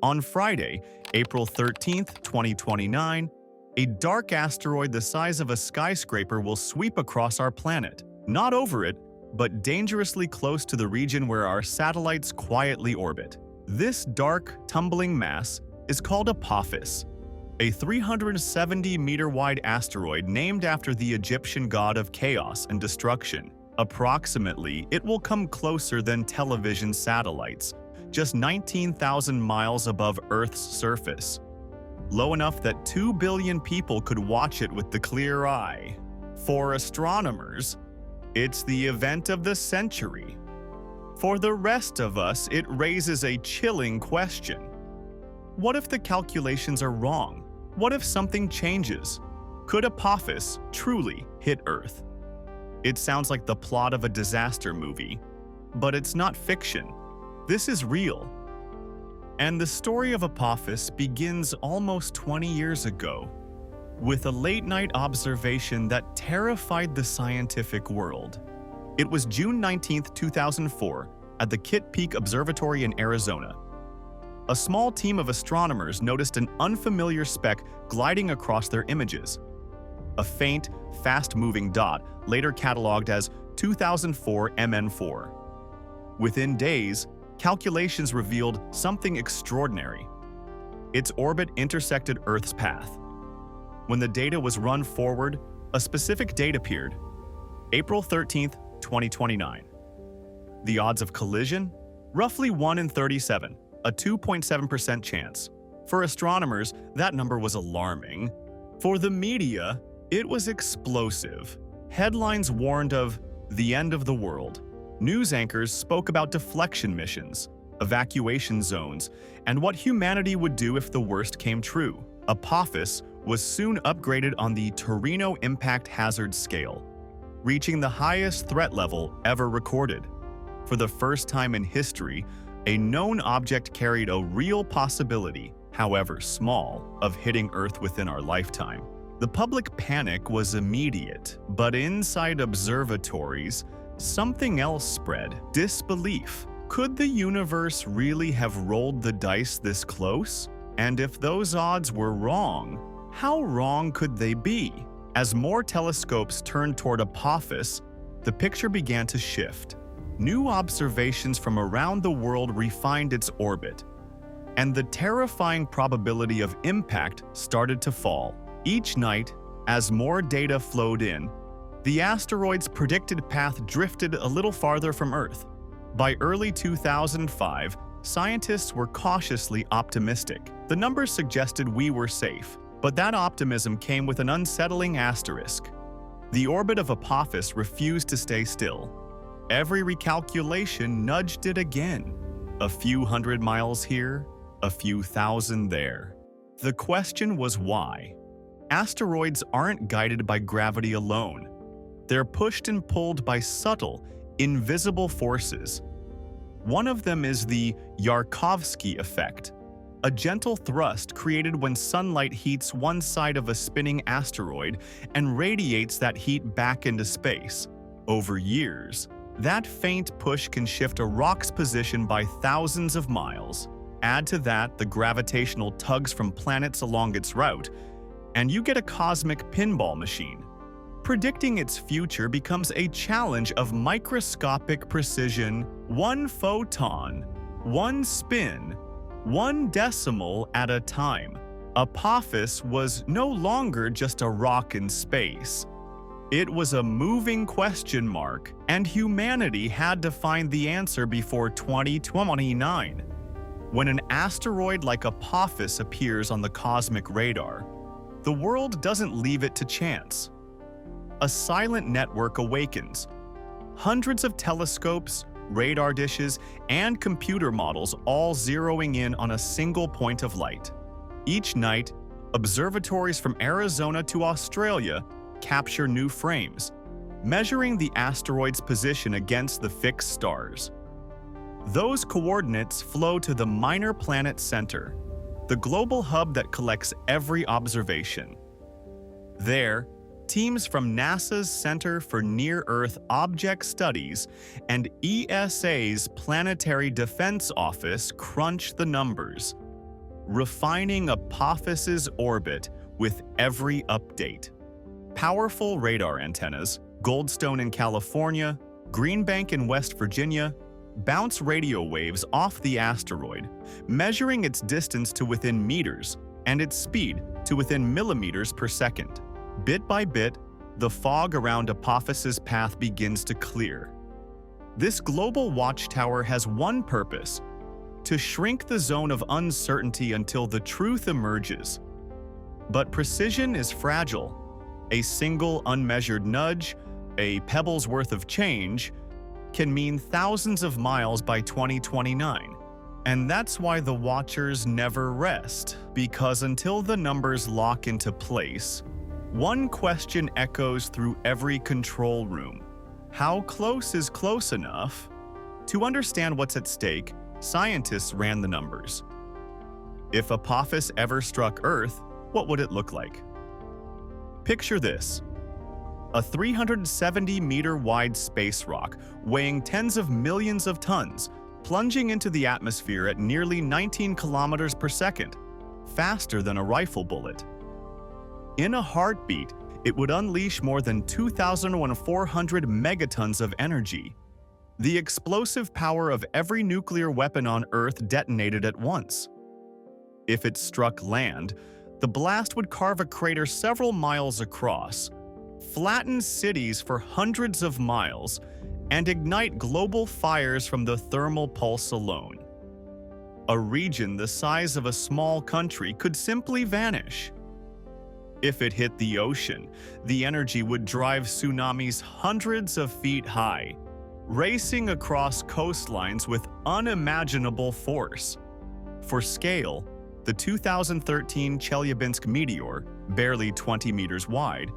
On Friday, April 13th, 2029, a dark asteroid the size of a skyscraper will sweep across our planet, not over it, but dangerously close to the region where our satellites quietly orbit. This dark, tumbling mass is called Apophis, a 370-meter-wide asteroid named after the Egyptian god of chaos and destruction. Approximately, it will come closer than television satellites, just 19,000 miles above Earth's surface, low enough that 2 billion people could watch it with the clear eye. For astronomers, it's the event of the century. For the rest of us, it raises a chilling question. What if the calculations are wrong? What if something changes? Could Apophis truly hit Earth? It sounds like the plot of a disaster movie, but it's not fiction. This is real. And the story of Apophis begins almost 20 years ago, with a late-night observation that terrified the scientific world. It was June 19, 2004, at the Kitt Peak Observatory in Arizona. A small team of astronomers noticed an unfamiliar speck gliding across their images. A faint, fast-moving dot, later cataloged as 2004 MN4. Within days, calculations revealed something extraordinary. Its orbit intersected Earth's path. When the data was run forward, a specific date appeared: April 13, 2029. The odds of collision? Roughly 1 in 37, a 2.7% chance. For astronomers, that number was alarming. For the media, it was explosive. Headlines warned of the end of the world. News anchors spoke about deflection missions, evacuation zones, and what humanity would do if the worst came true. Apophis was soon upgraded on the Torino Impact Hazard Scale, reaching the highest threat level ever recorded. For the first time in history, a known object carried a real possibility, however small, of hitting Earth within our lifetime. The public panic was immediate, but inside observatories, something else spread: disbelief. Could the universe really have rolled the dice this close? And if those odds were wrong, how wrong could they be? As more telescopes turned toward Apophis, the picture began to shift. New observations from around the world refined its orbit, and the terrifying probability of impact started to fall. Each night, as more data flowed in, the asteroid's predicted path drifted a little farther from Earth. By early 2005, scientists were cautiously optimistic. The numbers suggested we were safe, but that optimism came with an unsettling asterisk. The orbit of Apophis refused to stay still. Every recalculation nudged it again. A few hundred miles here, a few thousand there. The question was why? Asteroids aren't guided by gravity alone. They're pushed and pulled by subtle, invisible forces. One of them is the Yarkovsky effect, a gentle thrust created when sunlight heats one side of a spinning asteroid and radiates that heat back into space. Over years, that faint push can shift a rock's position by thousands of miles. Add to that the gravitational tugs from planets along its route, and you get a cosmic pinball machine. Predicting its future becomes a challenge of microscopic precision, one photon, one spin, one decimal at a time. Apophis was no longer just a rock in space. It was a moving question mark, and humanity had to find the answer before 2029. When an asteroid like Apophis appears on the cosmic radar, the world doesn't leave it to chance. A silent network awakens. Hundreds of telescopes, radar dishes, and computer models all zeroing in on a single point of light. Each night, observatories from Arizona to Australia capture new frames, measuring the asteroid's position against the fixed stars. Those coordinates flow to the Minor Planet Center, the global hub that collects every observation. There, teams from NASA's Center for Near-Earth Object Studies and ESA's Planetary Defense Office crunch the numbers. refining Apophis's orbit with every update. Powerful radar antennas, Goldstone in California, Greenbank in West Virginia, bounce radio waves off the asteroid, measuring its distance to within meters and its speed to within millimeters per second. Bit by bit, the fog around Apophis's path begins to clear. This global watchtower has one purpose: to shrink the zone of uncertainty until the truth emerges. But precision is fragile. A single unmeasured nudge, a pebble's worth of change, can mean thousands of miles by 2029. And that's why the Watchers never rest, because until the numbers lock into place, one question echoes through every control room. How close is close enough? To understand what's at stake, scientists ran the numbers. If Apophis ever struck Earth, what would it look like? Picture this: a 370-meter-wide space rock weighing tens of millions of tons, plunging into the atmosphere at nearly 19 kilometers per second, faster than a rifle bullet. In a heartbeat, it would unleash more than 2,400 megatons of energy, the explosive power of every nuclear weapon on Earth detonated at once. If it struck land, the blast would carve a crater several miles across, flatten cities for hundreds of miles, and ignite global fires from the thermal pulse alone. A region the size of a small country could simply vanish. If it hit the ocean, the energy would drive tsunamis hundreds of feet high, racing across coastlines with unimaginable force. For scale, the 2013 Chelyabinsk meteor, barely 20 meters wide,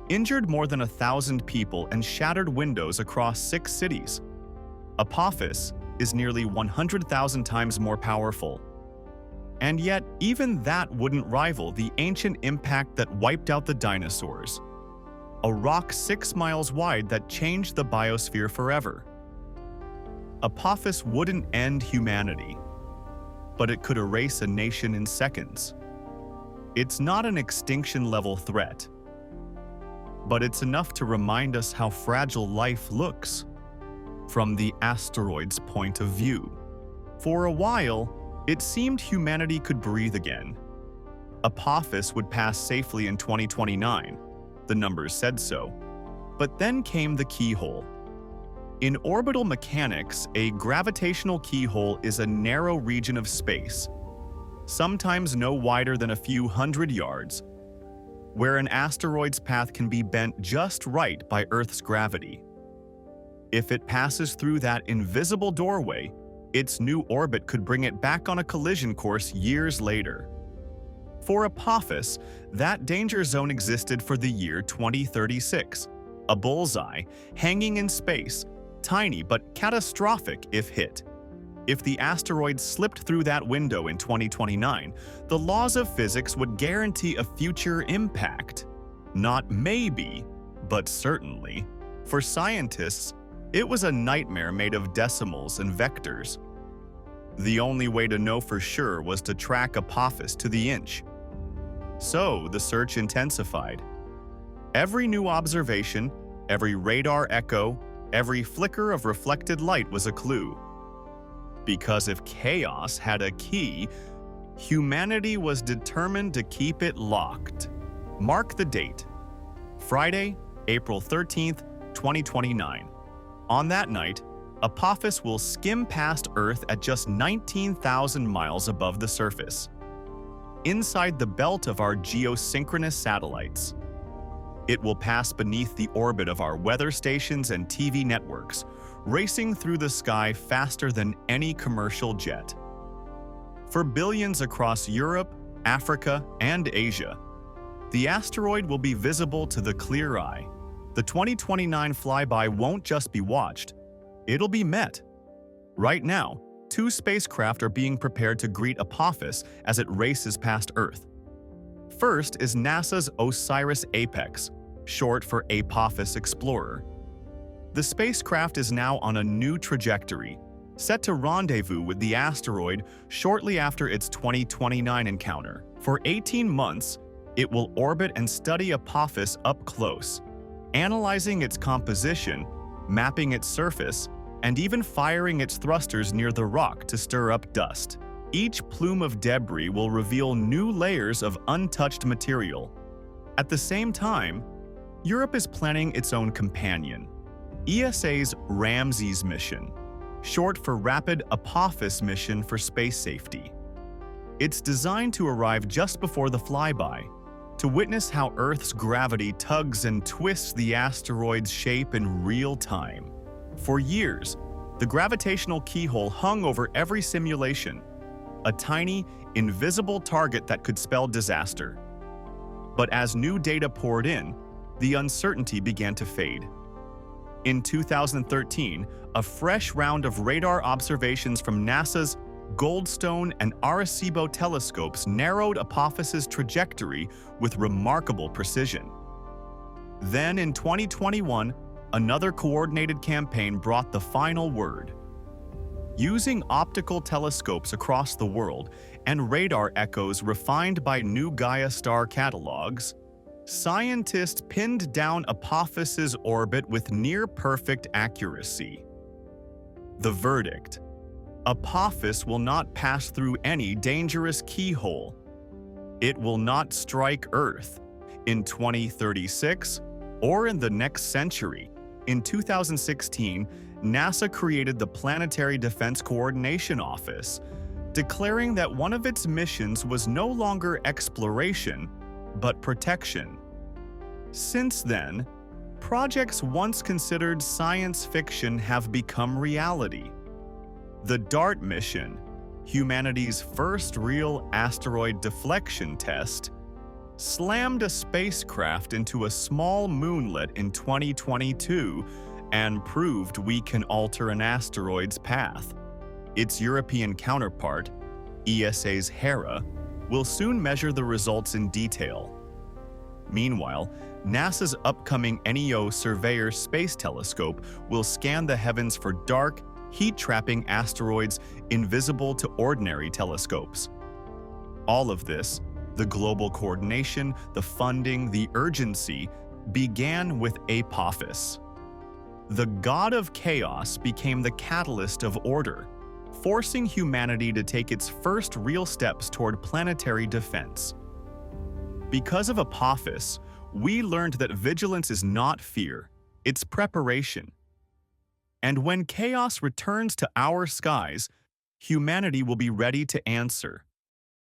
injured more than 1,000 people and shattered windows across 6 cities. Apophis is nearly 100,000 times more powerful. And yet, even that wouldn't rival the ancient impact that wiped out the dinosaurs. A rock 6 miles wide that changed the biosphere forever. Apophis wouldn't end humanity, but it could erase a nation in seconds. It's not an extinction-level threat, but it's enough to remind us how fragile life looks from the asteroid's point of view. For a while, it seemed humanity could breathe again. Apophis would pass safely in 2029. The numbers said so. But then came the keyhole. In orbital mechanics, a gravitational keyhole is a narrow region of space, sometimes no wider than a few hundred yards, where an asteroid's path can be bent just right by Earth's gravity. If it passes through that invisible doorway, its new orbit could bring it back on a collision course years later. For Apophis, that danger zone existed for the year 2036, a bullseye hanging in space, tiny but catastrophic if hit. If the asteroid slipped through that window in 2029, the laws of physics would guarantee a future impact. Not maybe, but certainly. For scientists, it was a nightmare made of decimals and vectors. The only way to know for sure was to track Apophis to the inch. So the search intensified. Every new observation, every radar echo, every flicker of reflected light was a clue. Because if chaos had a key, humanity was determined to keep it locked. Mark the date: Friday, April 13th, 2029. On that night, Apophis will skim past Earth at just 19,000 miles above the surface, inside the belt of our geosynchronous satellites. It will pass beneath the orbit of our weather stations and TV networks, racing through the sky faster than any commercial jet. For billions across Europe, Africa, and Asia, the asteroid will be visible to the clear eye. The 2029 flyby won't just be watched, it'll be met. Right now, 2 spacecraft are being prepared to greet Apophis as it races past Earth. First is NASA's OSIRIS-APEX, short for Apophis Explorer. The spacecraft is now on a new trajectory, set to rendezvous with the asteroid shortly after its 2029 encounter. For 18 months, it will orbit and study Apophis up close, analyzing its composition, mapping its surface, and even firing its thrusters near the rock to stir up dust. Each plume of debris will reveal new layers of untouched material. At the same time, Europe is planning its own companion, ESA's RAMSES mission, short for Rapid Apophis Mission for Space Safety. It's designed to arrive just before the flyby, to witness how Earth's gravity tugs and twists the asteroid's shape in real time. For years, the gravitational keyhole hung over every simulation, a tiny, invisible target that could spell disaster. But as new data poured in, the uncertainty began to fade. In 2013, a fresh round of radar observations from NASA's Goldstone and Arecibo telescopes narrowed Apophis's trajectory with remarkable precision. Then in 2021, another coordinated campaign brought the final word. Using optical telescopes across the world and radar echoes refined by new Gaia star catalogs, scientists pinned down Apophis's orbit with near-perfect accuracy. The verdict: Apophis will not pass through any dangerous keyhole. It will not strike Earth in 2036 or in the next century. In 2016, NASA created the Planetary Defense Coordination Office, declaring that one of its missions was no longer exploration, but protection. Since then, projects once considered science fiction have become reality. The DART mission, humanity's first real asteroid deflection test, slammed a spacecraft into a small moonlet in 2022 and proved we can alter an asteroid's path. Its European counterpart, ESA's Hera, will soon measure the results in detail. Meanwhile, NASA's upcoming NEO Surveyor Space Telescope will scan the heavens for dark, heat-trapping asteroids invisible to ordinary telescopes. All of this, the global coordination, the funding, the urgency, began with Apophis. The god of chaos became the catalyst of order, forcing humanity to take its first real steps toward planetary defense. Because of Apophis, we learned that vigilance is not fear, it's preparation. And when chaos returns to our skies, humanity will be ready to answer.